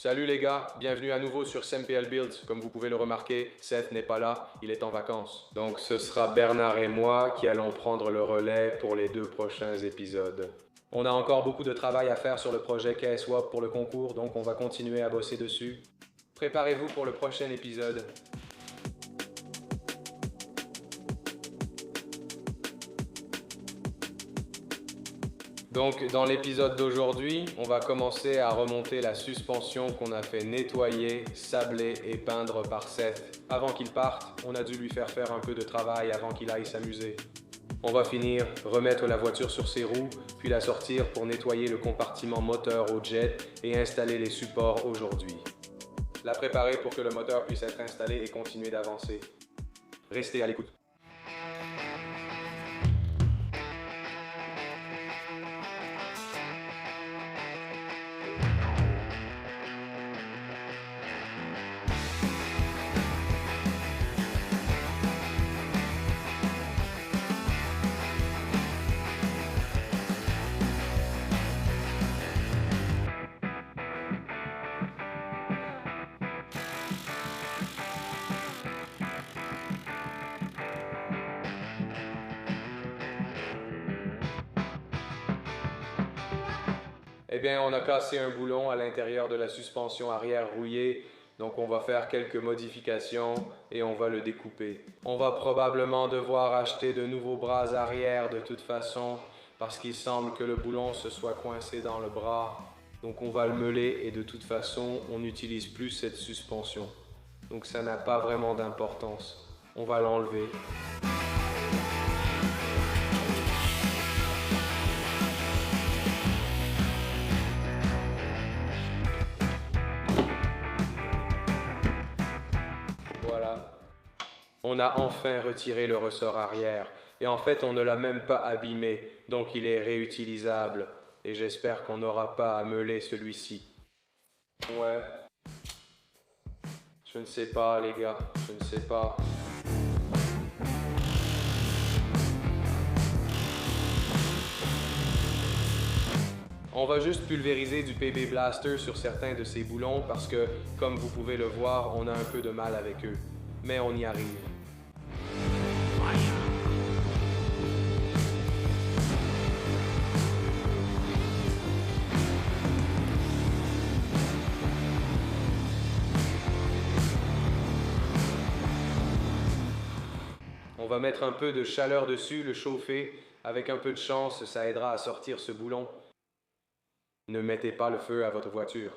Salut les gars, bienvenue à nouveau sur SMPL Build. Comme vous pouvez le remarquer, Seth n'est pas là, il est en vacances. Donc ce sera Bernard et moi qui allons prendre le relais pour les 2 prochains épisodes. On a encore beaucoup de travail à faire sur le projet KSWap pour le concours, donc on va continuer à bosser dessus. Préparez-vous pour le prochain épisode. Donc dans l'épisode d'aujourd'hui, on va commencer à remonter la suspension qu'on a fait nettoyer, sabler et peindre par Seth. Avant qu'il parte, on a dû lui faire un peu de travail avant qu'il aille s'amuser. On va finir, remettre la voiture sur ses roues, puis la sortir pour nettoyer le compartiment moteur au jet et installer les supports aujourd'hui. La préparer pour que le moteur puisse être installé et continuer d'avancer. Restez à l'écoute. Eh bien, on a cassé un boulon à l'intérieur de la suspension arrière rouillée, donc on va faire quelques modifications et on va le découper. On va probablement devoir acheter de nouveaux bras arrière de toute façon, parce qu'il semble que le boulon se soit coincé dans le bras. Donc on va le meuler et de toute façon, on n'utilise plus cette suspension. Donc ça n'a pas vraiment d'importance. On va l'enlever. Voilà. On a enfin retiré le ressort arrière. Et en fait, on ne l'a même pas abîmé. Donc il est réutilisable. Et j'espère qu'on n'aura pas à meuler celui-ci. Ouais. Je ne sais pas, les gars. Je ne sais pas. On va juste pulvériser du PB Blaster sur certains de ces boulons parce que, comme vous pouvez le voir, on a un peu de mal avec eux. Mais on y arrive. On va mettre un peu de chaleur dessus, le chauffer. Avec un peu de chance, ça aidera à sortir ce boulon. Ne mettez pas le feu à votre voiture.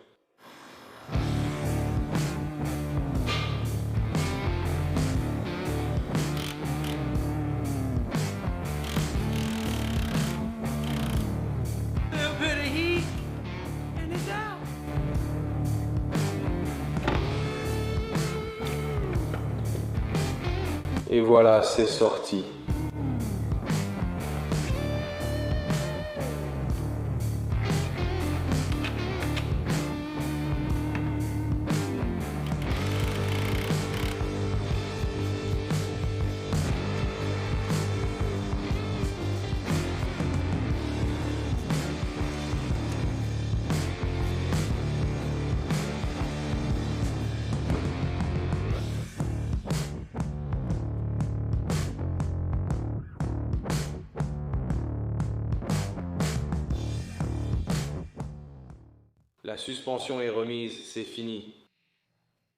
Et voilà, c'est sorti. La suspension est remise, c'est fini.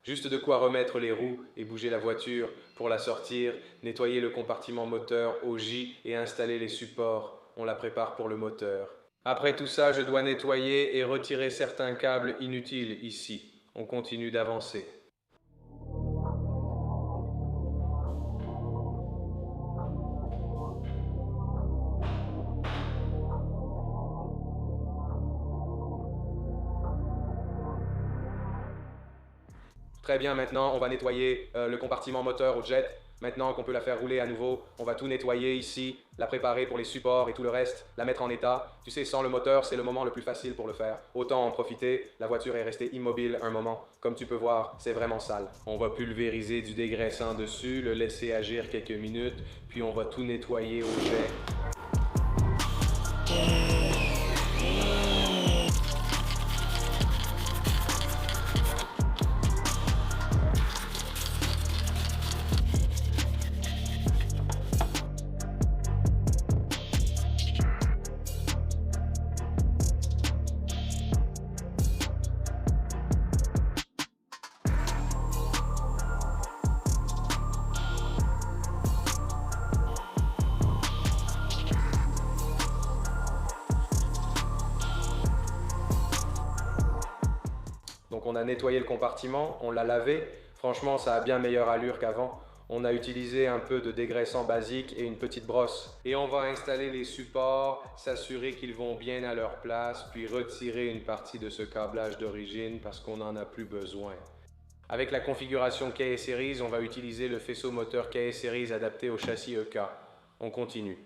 Juste de quoi remettre les roues et bouger la voiture pour la sortir, nettoyer le compartiment moteur au J et installer les supports. On la prépare pour le moteur. Après tout ça, je dois nettoyer et retirer certains câbles inutiles ici. On continue d'avancer. Très bien, maintenant on va nettoyer le compartiment moteur au jet. Maintenant qu'on peut la faire rouler à nouveau, on va tout nettoyer ici, la préparer pour les supports et tout le reste, la mettre en état. Tu sais, sans le moteur, c'est le moment le plus facile pour le faire. Autant en profiter, la voiture est restée immobile un moment. Comme tu peux voir, c'est vraiment sale. On va pulvériser du dégraissant dessus, le laisser agir quelques minutes, puis on va tout nettoyer au jet. Donc on a nettoyé le compartiment, on l'a lavé. Franchement, ça a bien meilleure allure qu'avant. On a utilisé un peu de dégraissant basique et une petite brosse. Et on va installer les supports, s'assurer qu'ils vont bien à leur place, puis retirer une partie de ce câblage d'origine parce qu'on n'en a plus besoin. Avec la configuration KS Series, on va utiliser le faisceau moteur KS Series adapté au châssis EK. On continue.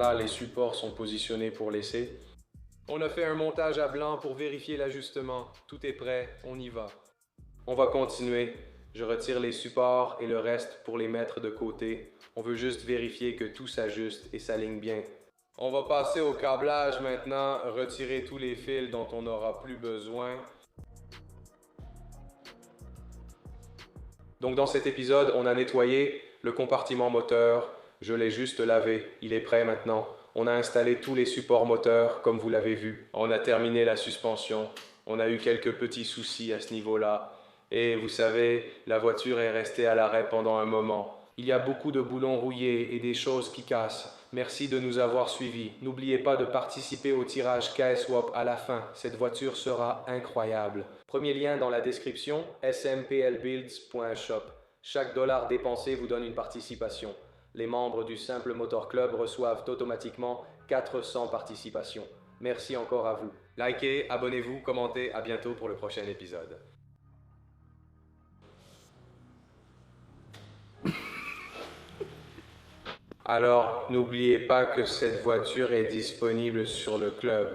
Voilà, les supports sont positionnés pour l'essai. On a fait un montage à blanc pour vérifier l'ajustement. Tout est prêt, on y va. On va continuer. Je retire les supports et le reste pour les mettre de côté. On veut juste vérifier que tout s'ajuste et s'aligne bien. On va passer au câblage maintenant, retirer tous les fils dont on n'aura plus besoin. Donc dans cet épisode, on a nettoyé le compartiment moteur. Je l'ai juste lavé, il est prêt maintenant. On a installé tous les supports moteurs, comme vous l'avez vu. On a terminé la suspension. On a eu quelques petits soucis à ce niveau-là. Et vous savez, la voiture est restée à l'arrêt pendant un moment. Il y a beaucoup de boulons rouillés et des choses qui cassent. Merci de nous avoir suivis. N'oubliez pas de participer au tirage KSWap à la fin. Cette voiture sera incroyable. Premier lien dans la description, smplbuilds.shop. Chaque dollar dépensé vous donne une participation. Les membres du Simple Motor Club reçoivent automatiquement 400 participations. Merci encore à vous. Likez, abonnez-vous, commentez. À bientôt pour le prochain épisode. Alors, n'oubliez pas que cette voiture est disponible sur le club.